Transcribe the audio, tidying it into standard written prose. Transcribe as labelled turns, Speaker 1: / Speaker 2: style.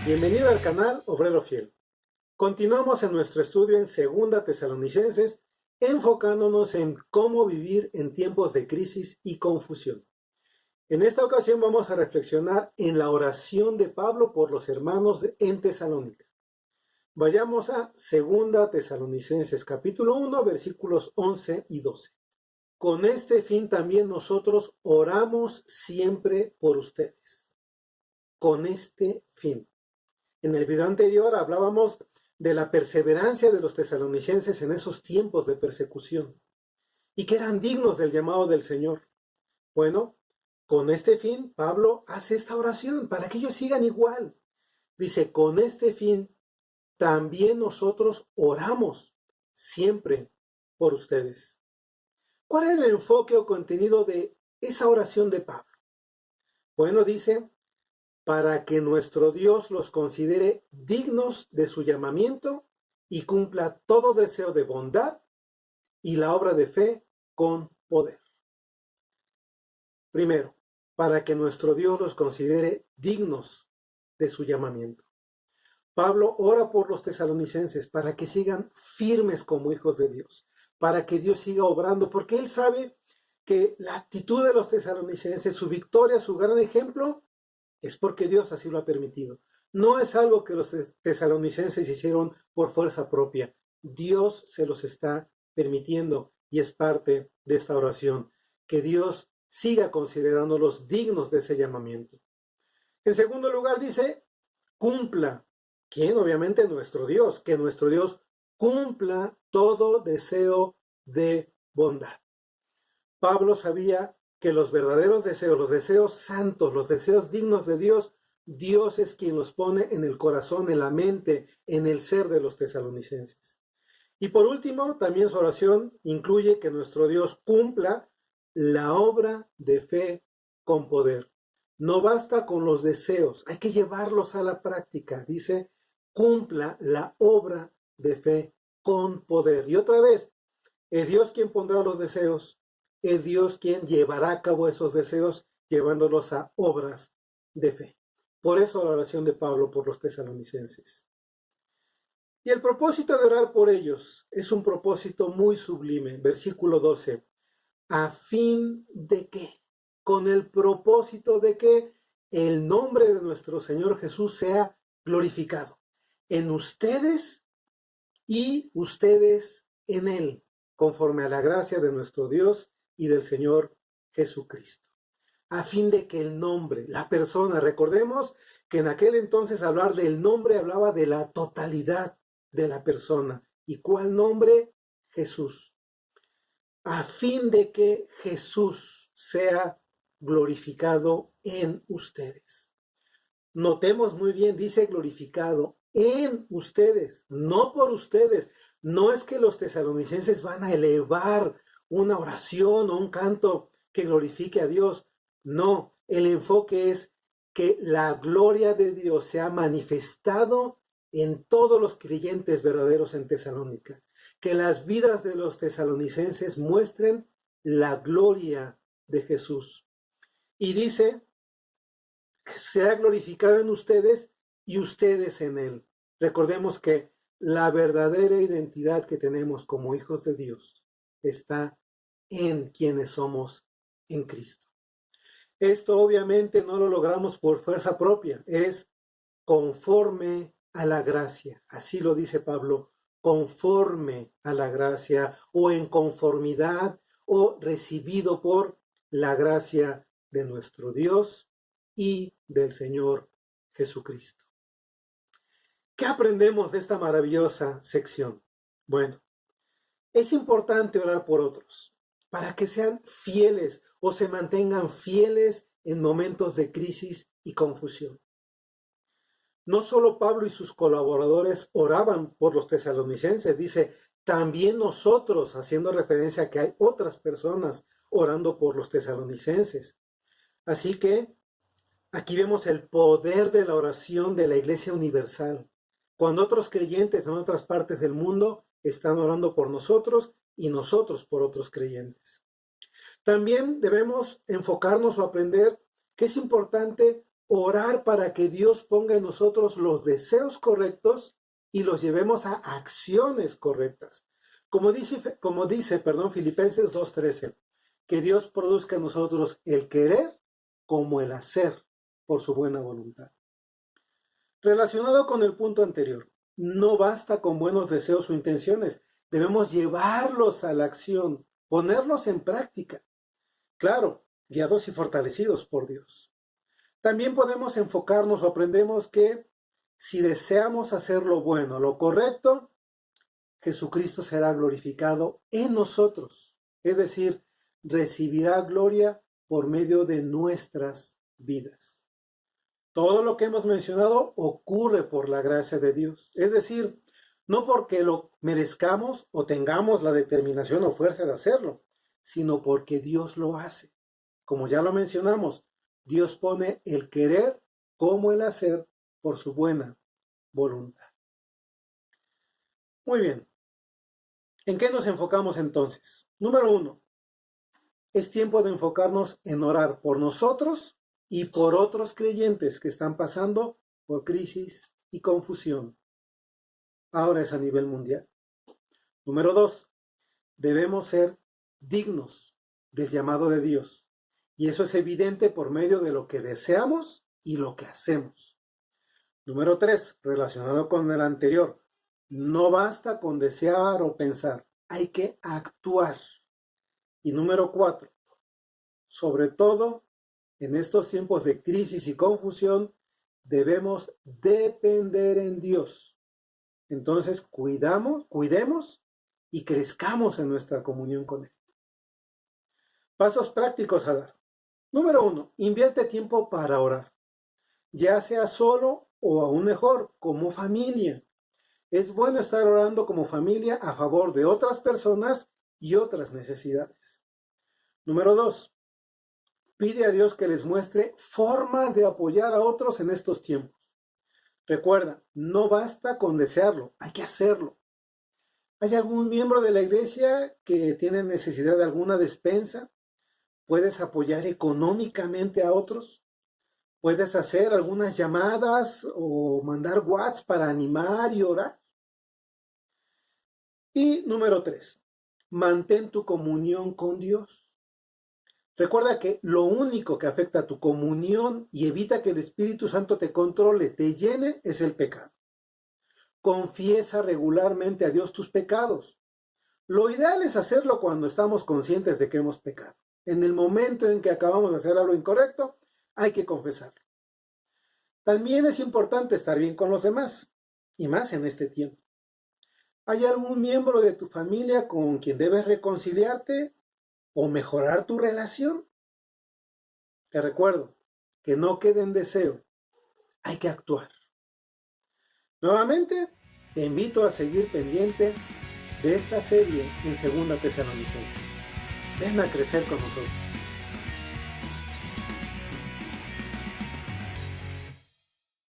Speaker 1: Bienvenido al canal Obrero Fiel. Continuamos en nuestro estudio en Segunda Tesalonicenses, enfocándonos en cómo vivir en tiempos de crisis y confusión. En esta ocasión vamos a reflexionar en la oración de Pablo por los hermanos en Tesalónica. Vayamos a Segunda Tesalonicenses capítulo 1, versículos 11 y 12. Con este fin también nosotros oramos siempre por ustedes. Con este fin. En el video anterior hablábamos de la perseverancia de los tesalonicenses en esos tiempos de persecución y que eran dignos del llamado del Señor. Bueno, con este fin, Pablo hace esta oración para que ellos sigan igual. Dice, con este fin, también nosotros oramos siempre por ustedes. ¿Cuál es el enfoque o contenido de esa oración de Pablo? Bueno, dice, para que nuestro Dios los considere dignos de su llamamiento y cumpla todo deseo de bondad y la obra de fe con poder. Primero, para que nuestro Dios los considere dignos de su llamamiento. Pablo ora por los tesalonicenses para que sigan firmes como hijos de Dios, para que Dios siga obrando, porque él sabe que la actitud de los tesalonicenses, su victoria, su gran ejemplo, es porque Dios así lo ha permitido. No es algo que los tesalonicenses hicieron por fuerza propia. Dios se los está permitiendo y es parte de esta oración. Que Dios siga considerándolos dignos de ese llamamiento. En segundo lugar dice, cumpla. ¿Quién? Obviamente nuestro Dios. Que nuestro Dios cumpla todo deseo de bondad. Pablo sabía que los verdaderos deseos, los deseos santos, los deseos dignos de Dios, Dios es quien los pone en el corazón, en la mente, en el ser de los tesalonicenses. Y por último, también su oración incluye que nuestro Dios cumpla la obra de fe con poder. No basta con los deseos, hay que llevarlos a la práctica. Dice, cumpla la obra de fe con poder. Y otra vez, es Dios quien pondrá los deseos. Es Dios quien llevará a cabo esos deseos, llevándolos a obras de fe. Por eso la oración de Pablo por los tesalonicenses. Y el propósito de orar por ellos es un propósito muy sublime. Versículo 12. ¿A fin de qué? Con el propósito de que el nombre de nuestro Señor Jesús sea glorificado en ustedes y ustedes en Él, conforme a la gracia de nuestro Dios y del Señor Jesucristo. A fin de que el nombre, la persona, recordemos que en aquel entonces hablar del nombre hablaba de la totalidad de la persona. ¿Y cuál nombre? Jesús. A fin de que Jesús sea glorificado en ustedes. Notemos muy bien, dice glorificado en ustedes, no por ustedes. No es que los tesalonicenses van a elevar una oración o un canto que glorifique a Dios. No, el enfoque es que la gloria de Dios sea manifestado en todos los creyentes verdaderos en Tesalónica. Que las vidas de los tesalonicenses muestren la gloria de Jesús. Y dice, que sea glorificado en ustedes y ustedes en Él. Recordemos que la verdadera identidad que tenemos como hijos de Dios está en quienes somos en Cristo. Esto obviamente no lo logramos por fuerza propia, es conforme a la gracia. Así lo dice Pablo, conforme a la gracia o en conformidad o recibido por la gracia de nuestro Dios y del Señor Jesucristo. ¿Qué aprendemos de esta maravillosa sección? Bueno, es importante orar por otros para que sean fieles o se mantengan fieles en momentos de crisis y confusión. No solo Pablo y sus colaboradores oraban por los tesalonicenses, dice, también nosotros, haciendo referencia a que hay otras personas orando por los tesalonicenses. Así que aquí vemos el poder de la oración de la Iglesia Universal. Cuando otros creyentes en otras partes del mundo están orando por nosotros y nosotros por otros creyentes. También debemos enfocarnos o aprender que es importante orar para que Dios ponga en nosotros los deseos correctos y los llevemos a acciones correctas. Como dice, Filipenses 2:13, que Dios produzca en nosotros el querer como el hacer por su buena voluntad. Relacionado con el punto anterior, no basta con buenos deseos o intenciones, debemos llevarlos a la acción, ponerlos en práctica. Claro, guiados y fortalecidos por Dios. También podemos enfocarnos o aprendemos que si deseamos hacer lo bueno, lo correcto, Jesucristo será glorificado en nosotros. Es decir, recibirá gloria por medio de nuestras vidas. Todo lo que hemos mencionado ocurre por la gracia de Dios. Es decir, no porque lo merezcamos o tengamos la determinación o fuerza de hacerlo, sino porque Dios lo hace. Como ya lo mencionamos, Dios pone el querer como el hacer por su buena voluntad. Muy bien. ¿En qué nos enfocamos entonces? Número 1. Es tiempo de enfocarnos en orar por nosotros y por otros creyentes que están pasando por crisis y confusión. Ahora es a nivel mundial. Número 2. Debemos ser dignos del llamado de Dios. Y eso es evidente por medio de lo que deseamos y lo que hacemos. Número 3, relacionado con el anterior. No basta con desear o pensar, hay que actuar. Y número 4, sobre todo en estos tiempos de crisis y confusión, debemos depender en Dios. Entonces, cuidemos y crezcamos en nuestra comunión con Él. Pasos prácticos a dar. Número 1, invierte tiempo para orar, ya sea solo o aún mejor, como familia. Es bueno estar orando como familia a favor de otras personas y otras necesidades. Número 2, pide a Dios que les muestre formas de apoyar a otros en estos tiempos. Recuerda, no basta con desearlo, hay que hacerlo. ¿Hay algún miembro de la iglesia que tiene necesidad de alguna despensa? ¿Puedes apoyar económicamente a otros? ¿Puedes hacer algunas llamadas o mandar WhatsApp para animar y orar? Y número 3, mantén tu comunión con Dios. Recuerda que lo único que afecta a tu comunión y evita que el Espíritu Santo te controle, te llene, es el pecado. Confiesa regularmente a Dios tus pecados. Lo ideal es hacerlo cuando estamos conscientes de que hemos pecado. En el momento en que acabamos de hacer algo incorrecto, hay que confesarlo. También es importante estar bien con los demás, y más en este tiempo. ¿Hay algún miembro de tu familia con quien debes reconciliarte o mejorar tu relación? Te recuerdo que no quede en deseo, hay que actuar. Nuevamente, te invito a seguir pendiente de esta serie en 2 Tesalonicenses. Ven a crecer con nosotros.